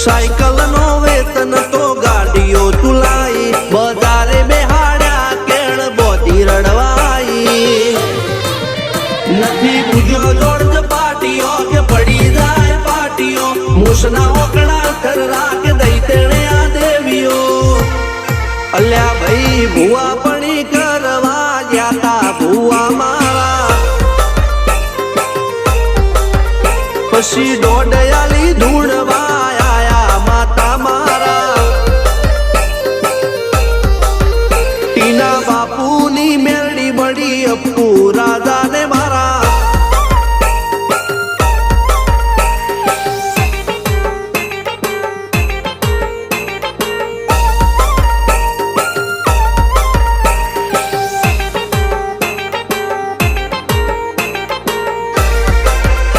cycle no वेतन तो गाड़ियों तुलाई बजारे बेहाड़ा केण बोती रड़वाई नथी बुझो जोड़ पाटियों के पड़ी जाए पाटियों मुसना ओकड़ा कर राख दई तेने आ देवियों अल्या भाई भुआ पणी करवा जाता भुआ मारा पशी डोडयाली धूड़